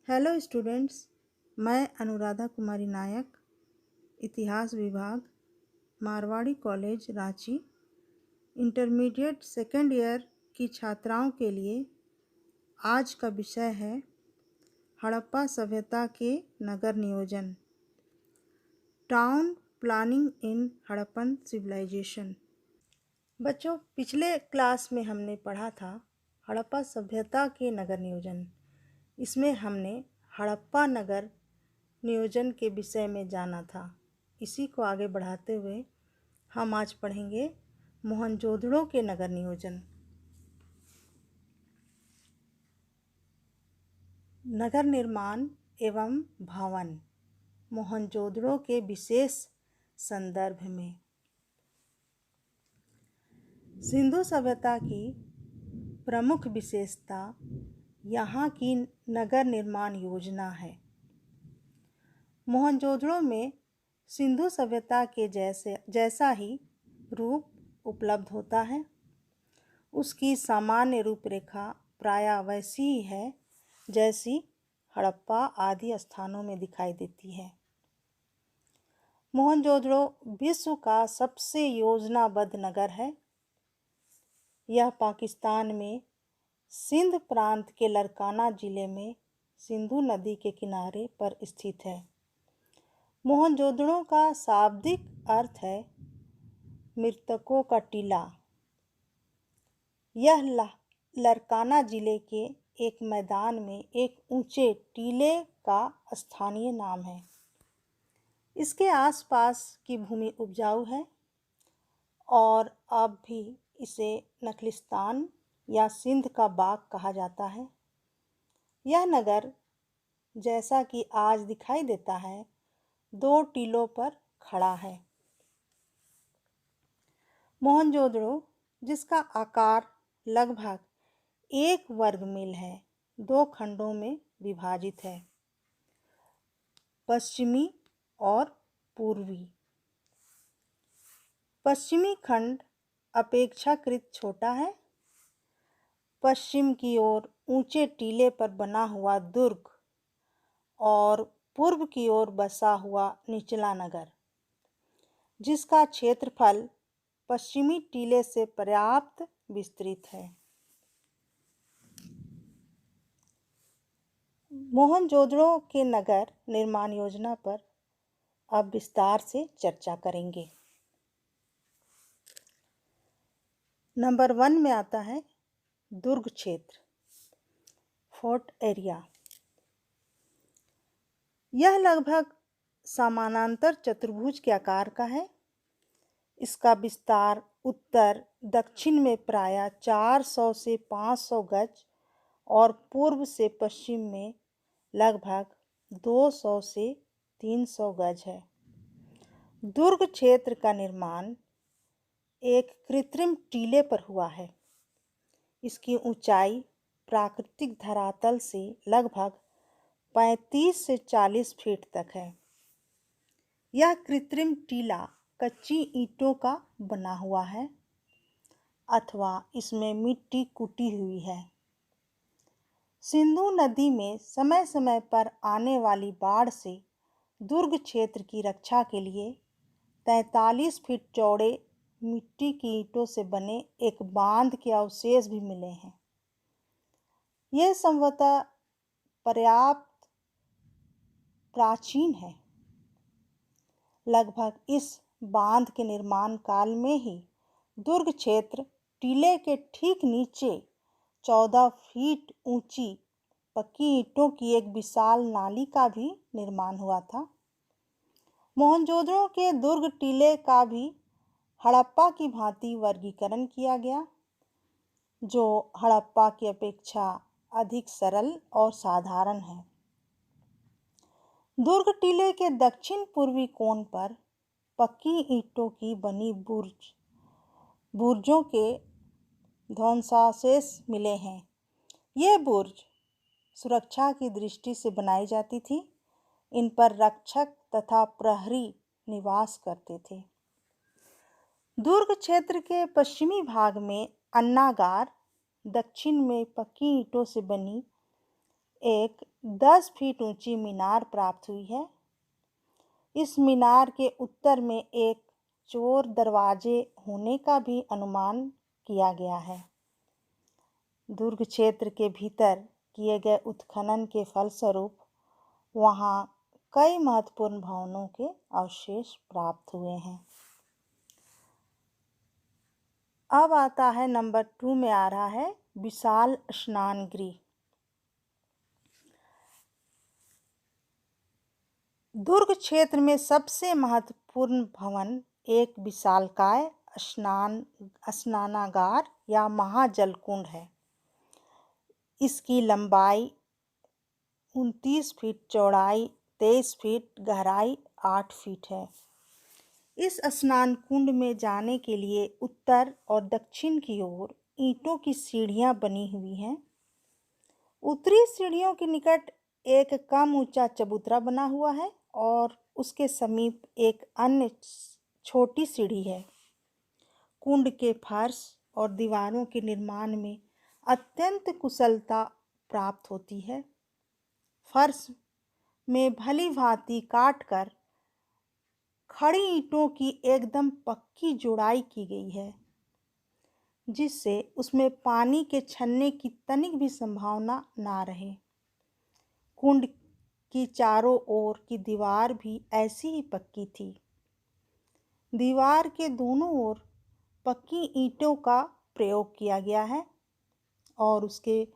Hello students, मैं अनुराधा कुमारी नायक, इतिहास विभाग, Marwari college Ranchi, intermediate second year की छात्राओं के लिए आज का विषय है हड़प्पा सभ्यता के नगर नियोजन, town planning in Harappan civilization. बच्चों, पिछले क्लास में हमने पढ़ा था हड़प्पा सभ्यता के नगर नियोजन। इसमें हमने हड़प्पा नगर नियोजन के विषय में जाना था। इसी को आगे बढ़ाते हुए हम आज पढ़ेंगे मोहनजोदड़ो के नगर नियोजन। नगर निर्माण एवं भवन मोहनजोदड़ो के विशेष संदर्भ में। सिंधु सभ्यता की प्रमुख विशेषता यहाँ की नगर निर्माण योजना है। मोहनजोदड़ो में सिंधु सभ्यता के जैसा ही रूप उपलब्ध होता है। उसकी सामान्य रूपरेखा प्रायः वैसी ही है जैसी हड़प्पा आदि स्थानों में दिखाई देती है। मोहनजोदड़ो विश्व का सबसे योजनाबद्ध नगर है। यह पाकिस्तान में सिंध प्रांत के लरकाना जिले में सिंधु नदी के किनारे पर स्थित है। मोहनजोदड़ो का शाब्दिक अर्थ है मृतकों का टीला। यह लरकाना जिले के एक मैदान में एक ऊंचे टीले का स्थानीय नाम है। इसके आसपास की भूमि उपजाऊ है और अब भी इसे नखलिस्तान या सिंध का बाग कहा जाता है। यह नगर जैसा कि आज दिखाई देता है 2 टीलों पर खड़ा है। मोहनजोदड़ो, जिसका आकार लगभग 1 वर्ग मील है, 2 खंडों में विभाजित है, पश्चिमी और पूर्वी। पश्चिमी खंड अपेक्षाकृत छोटा है। पश्चिम की ओर ऊंचे टीले पर बना हुआ दुर्ग और पूर्व की ओर बसा हुआ निचला नगर, जिसका क्षेत्रफल पश्चिमी टीले से पर्याप्त विस्तृत है। मोहनजोदड़ो के नगर निर्माण योजना पर अब विस्तार से चर्चा करेंगे। नंबर 1 में आता है दुर्ग क्षेत्र, फोर्ट एरिया। यह लगभग समानांतर चतुर्भुज के आकार का है। इसका विस्तार उत्तर दक्षिण में प्रायः 400 से 500 गज और पूर्व से पश्चिम में लगभग 200 से 300 गज है। दुर्ग क्षेत्र का निर्माण एक कृत्रिम टीले पर हुआ है। इसकी ऊंचाई प्राकृतिक धरातल से लगभग 35 से 40 फीट तक है। यह कृत्रिम टीला कच्ची ईंटों का बना हुआ है अथवा इसमें मिट्टी कुटी हुई है। सिंधु नदी में समय समय पर आने वाली बाढ़ से दुर्ग क्षेत्र की रक्षा के लिए 43 फीट चौड़े मिट्टी की ईंटों से बने एक बांध के अवशेष भी मिले हैं। यह संभवतः पर्याप्त प्राचीन है। लगभग इस बांध के निर्माण काल में ही दुर्ग क्षेत्र टीले के ठीक नीचे 14 फीट ऊंची पक्की ईंटों की एक विशाल नाली का भी निर्माण हुआ था। मोहनजोदड़ो के दुर्ग टीले का भी हड़प्पा की भांति वर्गीकरण किया गया, जो हड़प्पा की अपेक्षा अधिक सरल और साधारण है। दुर्ग टीले के दक्षिण पूर्वी कोण पर पक्की ईंटों की बनी बुर्जों के ध्वंसावशेष मिले हैं। ये बुर्ज सुरक्षा की दृष्टि से बनाई जाती थी। इन पर रक्षक तथा प्रहरी निवास करते थे। दुर्ग क्षेत्र के पश्चिमी भाग में अन्नागार, दक्षिण में पक्की ईंटों से बनी एक 10 फीट ऊंची मीनार प्राप्त हुई है। इस मीनार के उत्तर में एक चोर दरवाजे होने का भी अनुमान किया गया है। दुर्ग क्षेत्र के भीतर किए गए उत्खनन के फलस्वरूप वहाँ कई महत्वपूर्ण भवनों के अवशेष प्राप्त हुए हैं। अब आता है नंबर 2 में आ रहा है विशाल स्नान गृह। दुर्ग क्षेत्र में सबसे महत्वपूर्ण भवन एक विशालकाय स्नानागार या महाजलकुंड है। इसकी लंबाई 29 फीट, चौड़ाई 23 फीट, गहराई 8 फीट है। इस स्नान कुंड में जाने के लिए उत्तर और दक्षिण की ओर ईंटों की सीढ़ियां बनी हुई हैं। उत्तरी सीढ़ियों के निकट एक कम ऊंचा चबूतरा बना हुआ है और उसके समीप एक अन्य छोटी सीढ़ी है। कुंड के फर्श और दीवारों के निर्माण में अत्यंत कुशलता प्राप्त होती है। फर्श में भली भांति काटकर खड़ी ईंटों की एकदम पक्की जुड़ाई की गई है, जिससे उसमें पानी के छन्ने की तनिक भी संभावना ना रहे। कुंड की चारों ओर की दीवार भी ऐसी ही पक्की थी। दीवार के दोनों ओर पक्की ईंटों का प्रयोग किया गया है और उसके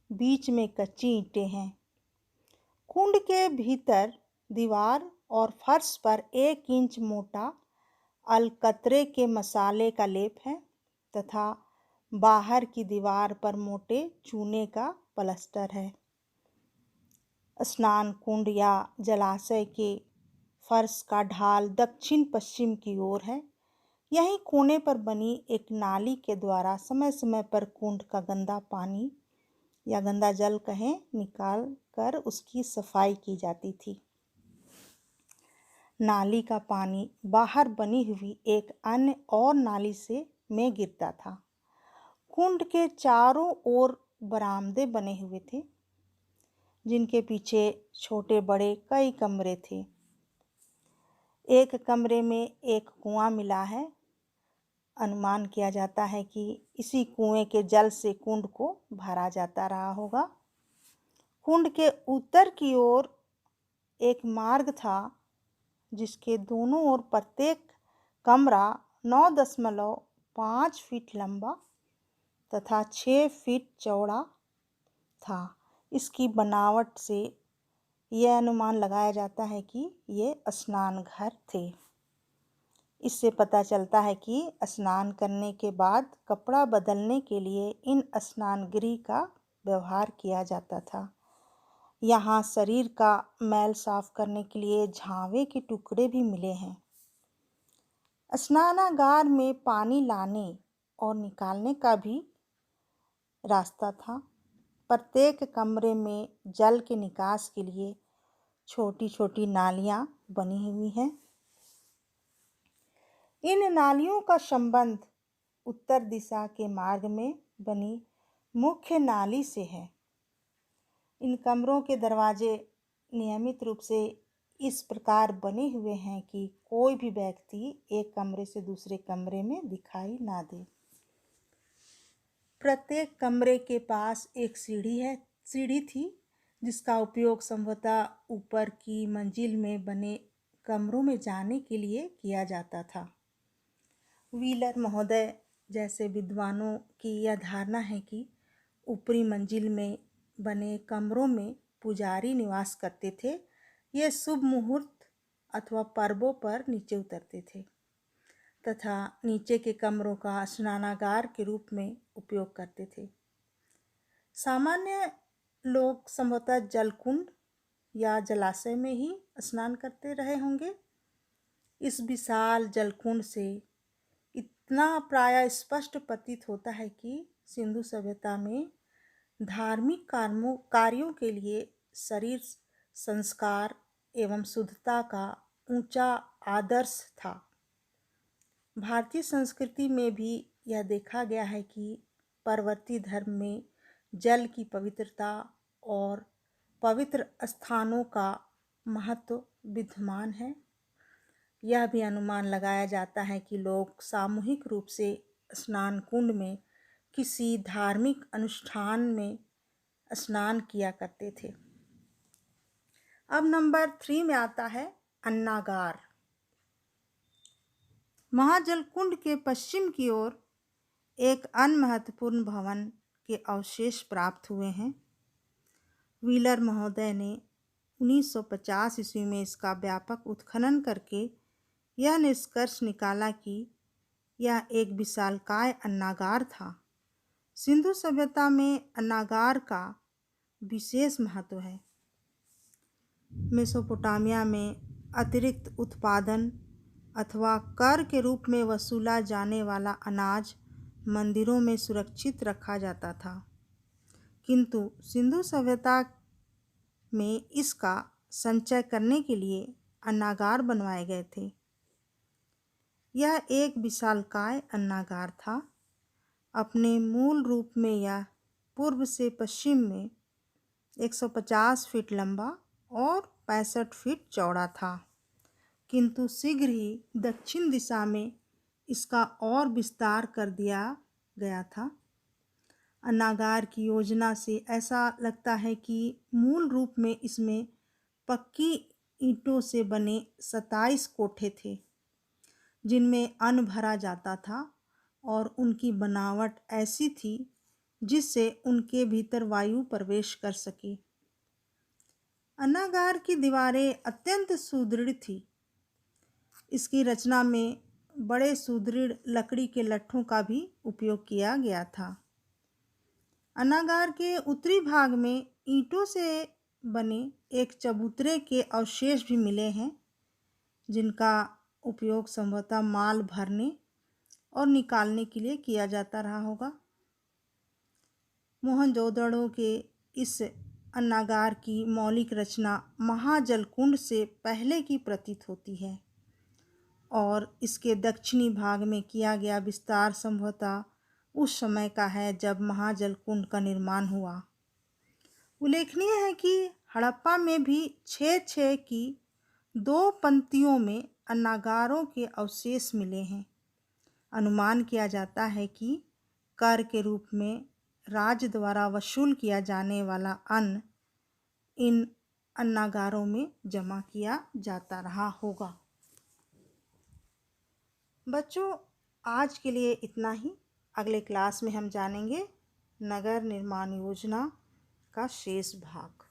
बीच में कच्ची ईंटें हैं। कुंड के भीतर दीवार और फर्श पर 1 इंच मोटा अलकतरे के मसाले का लेप है तथा बाहर की दीवार पर मोटे चूने का प्लास्टर है। स्नान कुंड या जलाशय के फर्श का ढाल दक्षिण पश्चिम की ओर है। यहीं कोने पर बनी एक नाली के द्वारा समय समय पर कुंड का गंदा पानी या गंदा जल कहें निकाल कर उसकी सफाई की जाती थी। नाली का पानी बाहर बनी हुई एक अन्य और नाली से में गिरता था। कुंड के चारों ओर बरामदे बने हुए थे, जिनके पीछे छोटे बड़े कई कमरे थे। एक कमरे में एक कुआं मिला है। अनुमान किया जाता है कि इसी कुएं के जल से कुंड को भरा जाता रहा होगा। कुंड के उत्तर की ओर एक मार्ग था, जिसके दोनों ओर प्रत्येक कमरा 9.5 फीट लंबा तथा 6 फीट चौड़ा था। इसकी बनावट से यह अनुमान लगाया जाता है कि ये स्नान घर थे। इससे पता चलता है कि स्नान करने के बाद कपड़ा बदलने के लिए इन स्नान गृह का व्यवहार किया जाता था। यहाँ शरीर का मैल साफ करने के लिए झावे के टुकड़े भी मिले हैं। स्नानागार में पानी लाने और निकालने का भी रास्ता था। प्रत्येक कमरे में जल के निकास के लिए छोटी छोटी नालियाँ बनी हुई हैं। इन नालियों का संबंध उत्तर दिशा के मार्ग में बनी मुख्य नाली से है। इन कमरों के दरवाजे नियमित रूप से इस प्रकार बने हुए हैं कि कोई भी व्यक्ति एक कमरे से दूसरे कमरे में दिखाई ना दे। प्रत्येक कमरे के पास एक सीढ़ी थी, जिसका उपयोग संभवतः ऊपर की मंजिल में बने कमरों में जाने के लिए किया जाता था। व्हीलर महोदय जैसे विद्वानों की यह धारणा है कि ऊपरी मंजिल में बने कमरों में पुजारी निवास करते थे। ये शुभ मुहूर्त अथवा पर्वों पर नीचे उतरते थे तथा नीचे के कमरों का स्नानागार के रूप में उपयोग करते थे। सामान्य लोग संभवतः जलकुंड या जलाशय में ही स्नान करते रहे होंगे। इस विशाल जलकुंड से इतना प्रायः स्पष्ट प्रतीत होता है कि सिंधु सभ्यता में धार्मिक कार्यों के लिए शरीर संस्कार एवं शुद्धता का ऊंचा आदर्श था। भारतीय संस्कृति में भी यह देखा गया है कि परवर्ती धर्म में जल की पवित्रता और पवित्र स्थानों का महत्व विद्यमान है। यह भी अनुमान लगाया जाता है कि लोग सामूहिक रूप से स्नान कुंड में किसी धार्मिक अनुष्ठान में स्नान किया करते थे। अब नंबर 3 में आता है अन्नागार। महाजल कुंड के पश्चिम की ओर एक अन्य महत्वपूर्ण भवन के अवशेष प्राप्त हुए हैं। व्हीलर महोदय ने 1950 ईस्वी में इसका व्यापक उत्खनन करके यह निष्कर्ष निकाला कि यह एक विशालकाय अन्नागार था। सिंधु सभ्यता में अन्नागार का विशेष महत्व है। मेसोपोटामिया में अतिरिक्त उत्पादन अथवा कर के रूप में वसूला जाने वाला अनाज मंदिरों में सुरक्षित रखा जाता था, किंतु सिंधु सभ्यता में इसका संचय करने के लिए अन्नागार बनवाए गए थे। यह एक विशालकाय अन्नागार था। अपने मूल रूप में यह पूर्व से पश्चिम में 150 फीट लंबा और 65 फीट चौड़ा था, किंतु शीघ्र ही दक्षिण दिशा में इसका और विस्तार कर दिया गया था। अन्नागार की योजना से ऐसा लगता है कि मूल रूप में इसमें पक्की ईंटों से बने 27 कोठे थे, जिनमें अन्न भरा जाता था और उनकी बनावट ऐसी थी जिससे उनके भीतर वायु प्रवेश कर सके। अन्नागार की दीवारें अत्यंत सुदृढ़ थी। इसकी रचना में बड़े सुदृढ़ लकड़ी के लट्ठों का भी उपयोग किया गया था। अन्नागार के उत्तरी भाग में ईंटों से बने एक चबूतरे के अवशेष भी मिले हैं, जिनका उपयोग संभवतः माल भरने और निकालने के लिए किया जाता रहा होगा। मोहनजोदड़ो के इस अन्नागार की मौलिक रचना महाजल कुंड से पहले की प्रतीत होती है और इसके दक्षिणी भाग में किया गया विस्तार संभवतः उस समय का है जब महाजल कुंड का निर्माण हुआ। उल्लेखनीय है कि हड़प्पा में भी 6-6 की 2 पंक्तियों में अन्नागारों के अवशेष मिले हैं। अनुमान किया जाता है कि कर के रूप में राज्य द्वारा वसूल किया जाने वाला अन्न इन अन्नागारों में जमा किया जाता रहा होगा। बच्चों, आज के लिए इतना ही। अगले क्लास में हम जानेंगे नगर निर्माण योजना का शेष भाग।